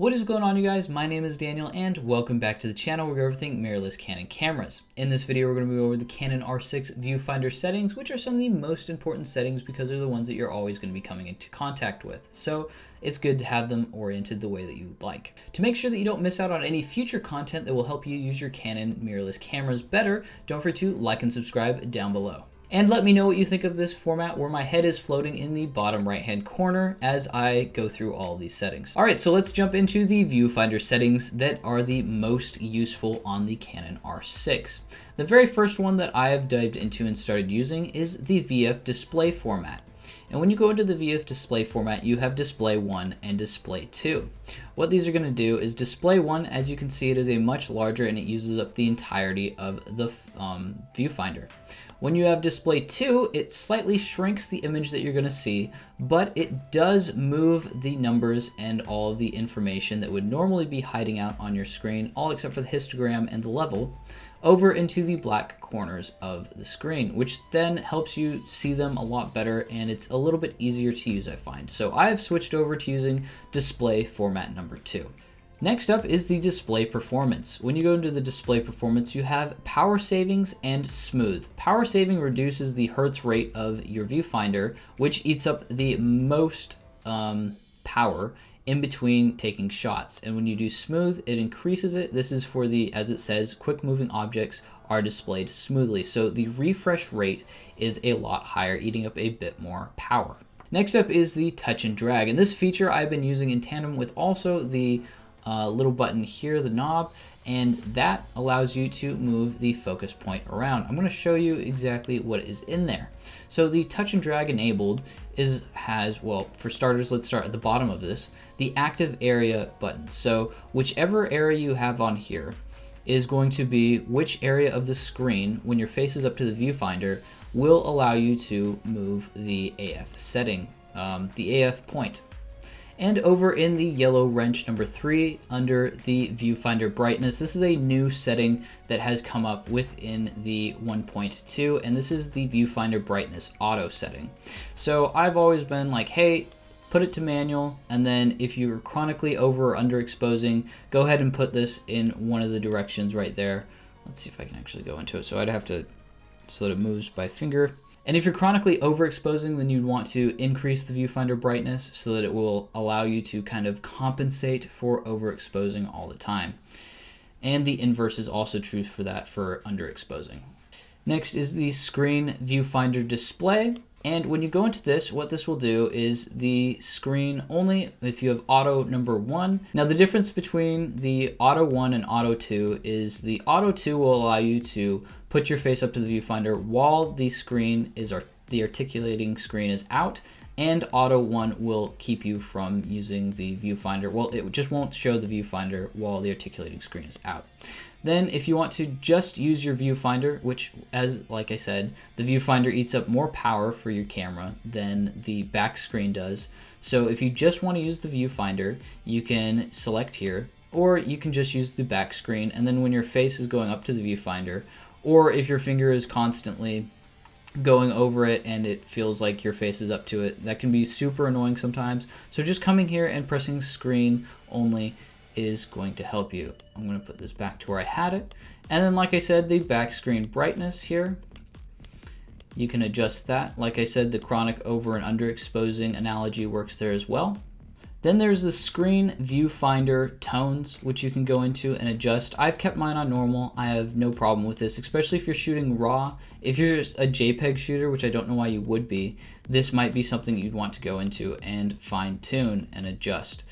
What is going on, you guys? My name is Daniel and welcome back to the channel where we go everything mirrorless Canon cameras. In this video, we're going to move over the Canon R6 viewfinder settings, which are some of the most important settings because they're the ones that you're always going to be coming into contact with. So it's good to have them oriented the way that you like. To make sure that you don't miss out on any future content that will help you use your Canon mirrorless cameras better, don't forget to like and subscribe down below. And let me know what you think of this format where my head is floating in the bottom right hand corner as I go through all of these settings. All right, so let's jump into the viewfinder settings that are the most useful on the Canon R6. The very first one that I have dived into and started using is the VF display format. And when you go into the VF display format, you have display 1 and display 2. What these are going to do is display 1, as you can see, it is a much larger and it uses up the entirety of the viewfinder. When you have display 2, it slightly shrinks the image that you're going to see, but it does move the numbers and all of the information that would normally be hiding out on your screen, all except for the histogram and the level, over into the black corners of the screen, which then helps you see them a lot better, and it's a little bit easier to use, I find. So I have switched over to using display format number 2. Next up is the display performance. When you go into the display performance, you have power savings and smooth. Power saving reduces the hertz rate of your viewfinder, which eats up the most power in between taking shots. And when you do smooth, it increases it. This is for the, as it says, quick moving objects are displayed smoothly. So the refresh rate is a lot higher, eating up a bit more power. Next up is the touch and drag. And this feature I've been using in tandem with also the little button here, the knob, and that allows you to move the focus point around. I'm going to show you exactly what is in there. So the touch and drag enabled has, well, for starters, let's start at the bottom of this, the active area button. So whichever area you have on here is going to be which area of the screen, when your face is up to the viewfinder, will allow you to move the AF setting, the AF point. And over in the yellow wrench number 3 under the viewfinder brightness, this is a new setting that has come up within the 1.2, and this is the viewfinder brightness auto setting. So I've always been like, hey, put it to manual, and then if you're chronically over or underexposing, go ahead and put this in one of the directions right there. Let's see if I can actually go into it. So I'd have to, so that it moves by finger. And if you're chronically overexposing, then you'd want to increase the viewfinder brightness so that it will allow you to kind of compensate for overexposing all the time. And the inverse is also true for that for underexposing. Next is the screen viewfinder display. And when you go into this, what this will do is the screen only if you have auto number 1. Now the difference between the auto 1 and auto 2 is the auto 2 will allow you to put your face up to the viewfinder while the screen is, the articulating screen is out, and auto 1 will keep you from using the viewfinder. Well, it just won't show the viewfinder while the articulating screen is out. Then if you want to just use your viewfinder, which, as like I said, the viewfinder eats up more power for your camera than the back screen does. So if you just want to use the viewfinder, you can select here, or you can just use the back screen, and then when your face is going up to the viewfinder, or if your finger is constantly going over it and it feels like your face is up to it, that can be super annoying sometimes. So just coming here and pressing screen only is going to help you. I'm going to put this back to where I had it. And then, like I said, the back screen brightness here, you can adjust that. Like I said, the chronic over and underexposing analogy works there as well. Then there's the screen viewfinder tones, which you can go into and adjust. I've kept mine on normal. I have no problem with this, especially if you're shooting raw. If you're just a JPEG shooter, which I don't know why you would be, this might be something you'd want to go into and fine tune and adjust.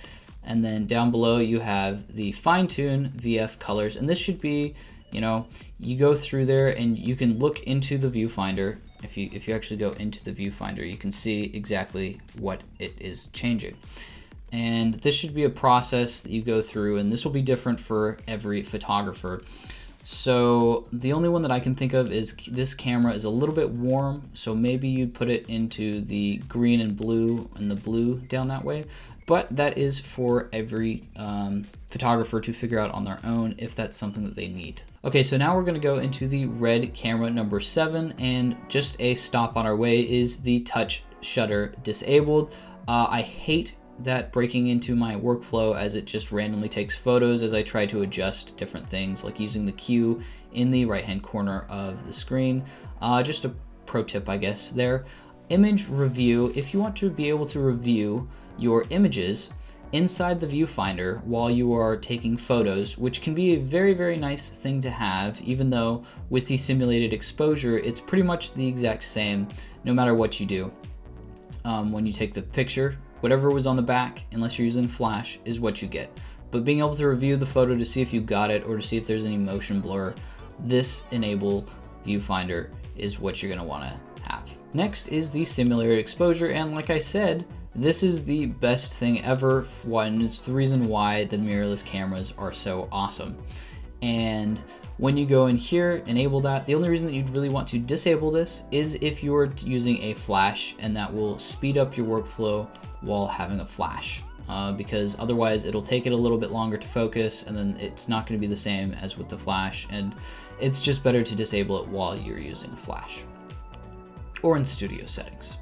And then down below you have the fine tune VF colors, and this should be, you know, you go through there and you can look into the viewfinder. If you actually go into the viewfinder, you can see exactly what it is changing. And this should be a process that you go through, and this will be different for every photographer. So the only one that I can think of is this camera is a little bit warm, so maybe you'd put it into the green and the blue down that way. But that is for every photographer to figure out on their own if that's something that they need. Okay, so now we're gonna go into the red camera number 7, and just a stop on our way is the touch shutter disabled. I hate that breaking into my workflow as it just randomly takes photos as I try to adjust different things, like using the Q in the right hand corner of the screen. Just a pro tip, I guess, there. Image review: if you want to be able to review your images inside the viewfinder while you are taking photos, which can be a very, very nice thing to have, even though with the simulated exposure, it's pretty much the exact same no matter what you do. When you take the picture, whatever was on the back, unless you're using flash, is what you get. But being able to review the photo to see if you got it or to see if there's any motion blur, this enable viewfinder is what you're gonna wanna have. Next is the simulated exposure, and like I said, this is the best thing ever. One, it's the reason why the mirrorless cameras are so awesome. And when you go in here, enable that. The only reason that you'd really want to disable this is if you're using a flash, and that will speed up your workflow while having a flash. Because otherwise it'll take it a little bit longer to focus, and then it's not going to be the same as with the flash, and it's just better to disable it while you're using flash or in studio settings.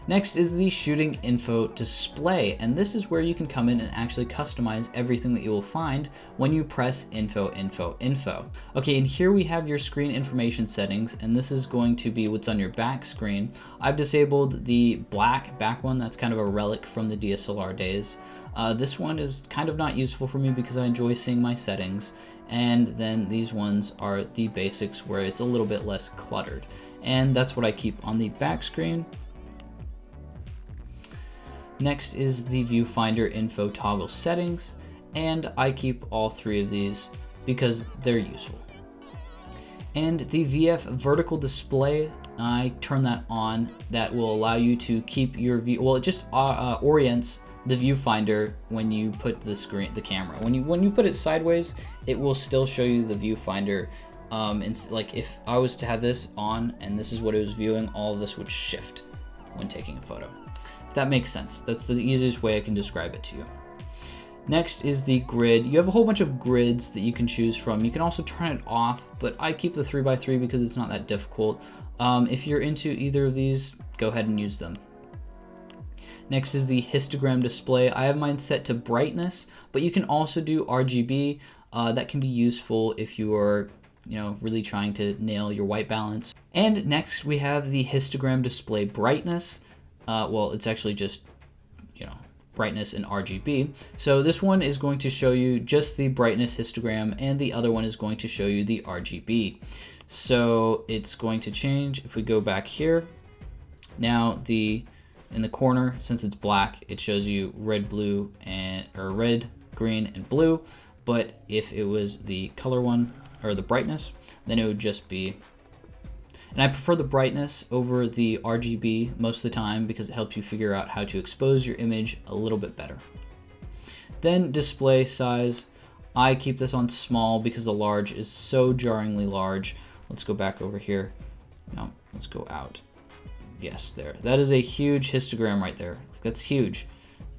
Next is the shooting info display, and this is where you can come in and actually customize everything that you will find when you press info, info, info. Okay, and here we have your screen information settings, and this is going to be what's on your back screen. I've disabled the black back one. That's kind of a relic from the DSLR days. This one is kind of not useful for me because I enjoy seeing my settings, and then these ones are the basics where it's a little bit less cluttered, and that's what I keep on the back screen. Next is the viewfinder info toggle settings, and I keep all three of these because they're useful. And the VF vertical display, I turn that on. That will allow you to keep your view. Well, it just orients the viewfinder when you put the camera. When you put it sideways, it will still show you the viewfinder. And like if I was to have this on and this is what it was viewing, all of this would shift when taking a photo. That makes sense. That's the easiest way I can describe it to you. Next is the grid. You have a whole bunch of grids that you can choose from. You can also turn it off, but I keep the 3x3 because it's not that difficult. If you're into either of these, go ahead and use them. Next is the histogram display. I have mine set to brightness, but you can also do RGB. That can be useful if you are really trying to nail your white balance. And next we have the histogram display brightness. Well, it's actually just, brightness and RGB. So this one is going to show you just the brightness histogram, and the other one is going to show you the RGB. So it's going to change. If we go back here, now in the corner, since it's black, it shows you red, blue, or red, green, and blue. But if it was the color one, or the brightness, then it would just be. And I prefer the brightness over the RGB most of the time because it helps you figure out how to expose your image a little bit better. Then display size, I keep this on small because the large is so jarringly large. Let's go back over here. No, let's go out. Yes, there. That is a huge histogram right there. That's huge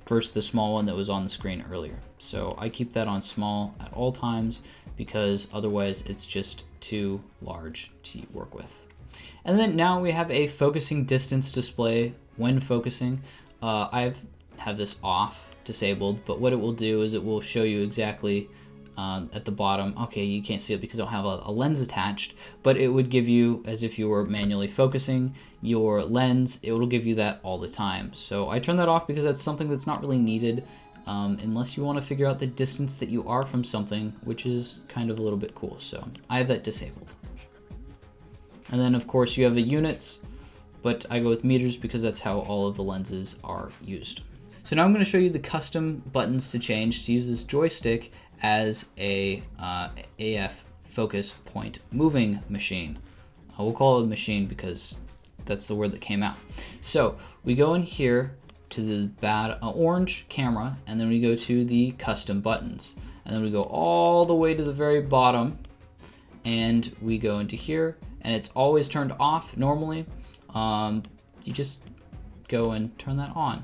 versus the small one that was on the screen earlier. So I keep that on small at all times because otherwise it's just too large to work with. And then now we have a focusing distance display when focusing. I have this off, disabled, but what it will do is it will show you exactly at the bottom. Okay, you can't see it because I don't have a lens attached, but it would give you, as if you were manually focusing your lens, it will give you that all the time. So I turn that off because that's something that's not really needed unless you want to figure out the distance that you are from something, which is kind of a little bit cool. So I have that disabled. And then of course you have the units, but I go with meters because that's how all of the lenses are used. So now I'm going to show you the custom buttons to change to use this joystick as a AF focus point moving machine. We'll call it a machine because that's the word that came out. So we go in here to the orange camera, and then we go to the custom buttons, and then we go all the way to the very bottom, and we go into here, and it's always turned off normally. You just go and turn that on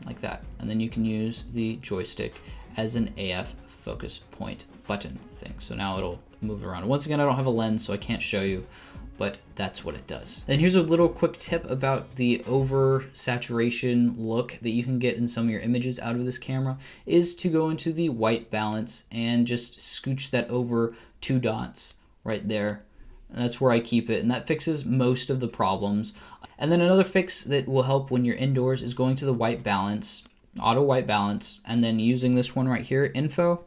like that, and then you can use the joystick as an AF focus point button thing. So now it'll move around. Once again, I don't have a lens, so I can't show you, but that's what it does. And here's a little quick tip about the over saturation look that you can get in some of your images out of this camera, is to go into the white balance and just scooch that over 2 dots right there. And that's where I keep it, and that fixes most of the problems. And then another fix that will help when you're indoors is going to the white balance, auto white balance, and then using this one right here, info,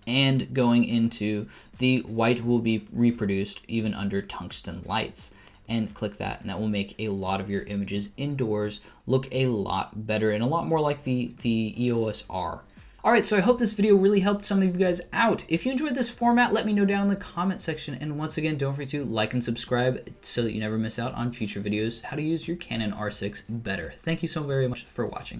and going into the white will be reproduced even under tungsten lights, and click that, and that will make a lot of your images indoors look a lot better and a lot more like the EOS R. Alright, so I hope this video really helped some of you guys out. If you enjoyed this format, let me know down in the comment section. And once again, don't forget to like and subscribe so that you never miss out on future videos, how to use your Canon R6 better. Thank you so very much for watching.